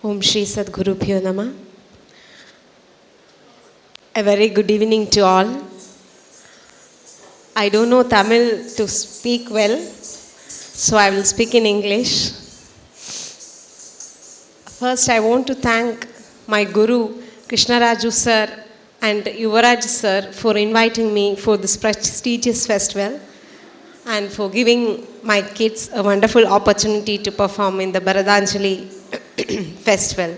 Om Shri Sadgurubhyo Namah. A very good evening to all. I don't know Tamil to speak well, so I will speak in English. First, I want to thank my Guru, Krishnaraju sir and Yuvaraj sir for inviting me for this prestigious festival and for giving my kids a wonderful opportunity to perform in the Bharadanjali festival.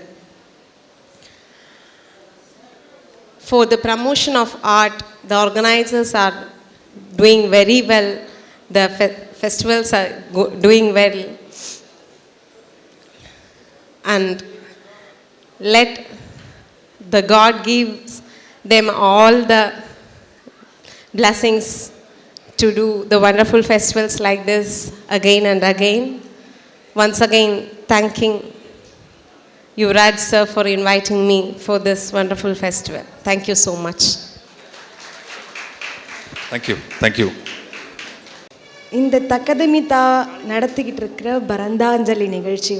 For the promotion of art, the organizers are doing very well. The festivals are doing well. And let the God gives them all the blessings to do the wonderful festivals like this again and again. Once again, thanking Yuvraj sir for inviting me for this wonderful festival. Thank you so much. Thank you. Thank you. இந்த தக்கதமிதா நடத்திக்கிட்டு இருக்கிற பரந்தாஞ்சலி நிகழ்ச்சி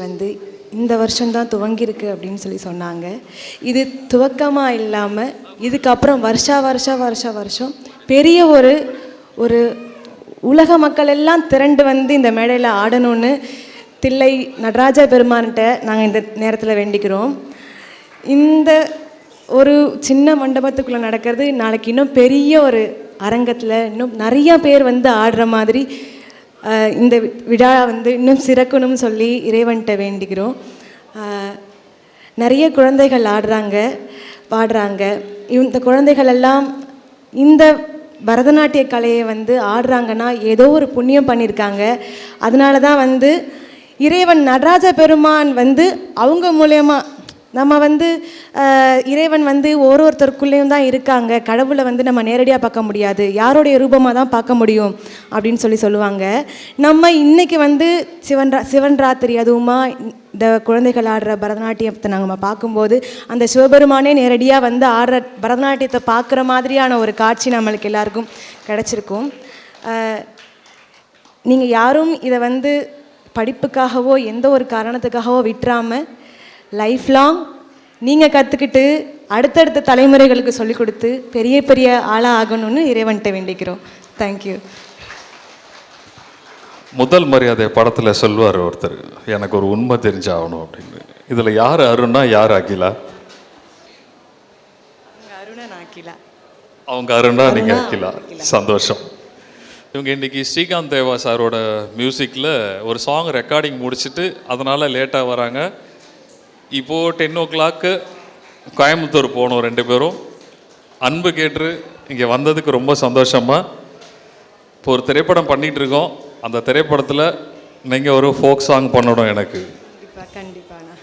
இந்த வருஷம்தான் துவங்கியிருக்கு அப்படின்னு சொன்னாங்க. இது துவக்கமாக இல்லாமல் இதுக்கப்புறம் வருஷம் பெரிய ஒரு உலக மக்கள் எல்லாம் திரண்டு இந்த மேடையில் ஆடணும்னு தில்லை நடராஜ பெருமான்கிட்ட நாங்கள் இந்த நேரத்தில் வேண்டிக்கிறோம். இந்த ஒரு சின்ன மண்டபத்துக்குள்ளே நடக்கிறது நாளைக்கு இன்னும் பெரிய ஒரு அரங்கத்தில் இன்னும் நிறையா பேர் ஆடுற மாதிரி இந்த விழா இன்னும் சிறக்கணும்னு சொல்லி இறைவன்கிட்ட வேண்டிக்கிறோம். நிறைய குழந்தைகள் ஆடுறாங்க, பாடுறாங்க. இந்த குழந்தைகள் எல்லாம் இந்த பரதநாட்டிய கலையை ஆடுறாங்கன்னா ஏதோ ஒரு புண்ணியம் பண்ணியிருக்காங்க. அதனால தான் இறைவன் நடராஜ பெருமான் அவங்க மூலயமா நம்ம இறைவன் ஒருத்தருக்குள்ளேயும் தான் இருக்காங்க. கடவுளை நம்ம நேரடியாக பார்க்க முடியாது, யாருடைய ரூபமாக தான் பார்க்க முடியும் அப்படின்னு சொல்லுவாங்க. நம்ம இன்றைக்கி சிவன் ராத்திரி அதுவுமா இந்த குழந்தைகள் ஆடுற பரதநாட்டியத்தை நாங்கள் பார்க்கும்போது அந்த சிவபெருமானே நேரடியாக ஆடுற பரதநாட்டியத்தை பார்க்குற மாதிரியான ஒரு காட்சி நம்மளுக்கு எல்லாருக்கும் கிடச்சிருக்கும். நீங்கள் யாரும் இதை படிப்புக்காகவோ எந்த ஒரு காரணத்துக்காகவோ விட்டுறாமல் லைஃப் லாங் நீங்கள் கற்றுக்கிட்டு அடுத்தடுத்த தலைமுறைகளுக்கு சொல்லிக் கொடுத்து பெரிய ஆளாக ஆகணும்னு இறைவன்கிட்ட வேண்டிக்கிறோம். தேங்க்யூ. முதல் மரியாதை படத்தில் சொல்லுவார் ஒருத்தர், எனக்கு ஒரு உண்மை தெரிஞ்சாகணும் அப்படின்னு. இதில் யார் அருணா, யார் அகிலா? அவங்க அருணா, நீங்கள் அகிலா. சந்தோஷம். இவங்க இன்றைக்கி ஸ்ரீகாந்த் தேவா சாரோட மியூசிக்கில் ஒரு சாங் ரெக்கார்டிங் முடிச்சுட்டு அதனால் லேட்டாக வராங்க. இப்போது 10 o'clock கோயம்புத்தூர் போகணும். 2 பேரும் அன்பு கேட்டு இங்கே வந்ததுக்கு ரொம்ப சந்தோஷமாக. இப்போ ஒரு திரைப்படம் பண்ணிகிட்ருக்கோம். அந்த திரைப்படத்தில் நீங்கள் ஒரு ஃபோக் சாங் பண்ணணும். எனக்கு கண்டிப்பாக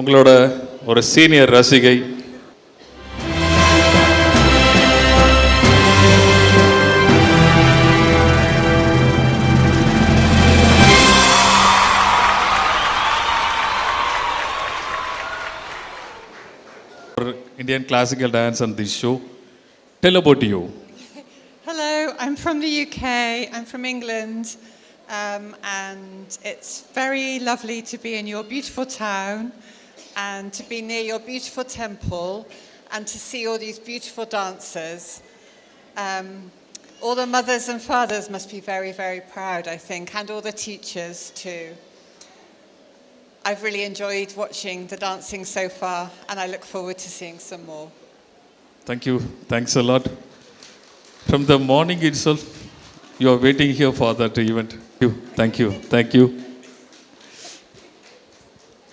உங்களோட ஒரு senior ரசிகை Indian classical dance and this show. Tell about you. Hello, I'm from the UK. I'm from England, and it's very lovely to be in your beautiful town and to be near your beautiful temple and to see all these beautiful dancers. All the mothers and fathers must be very, very proud, I think, and all the teachers too. I've really enjoyed watching the dancing so far, and I look forward to seeing some more. Thank you. Thanks a lot. From the morning itself, you are waiting here for that event. Thank you. Thank you.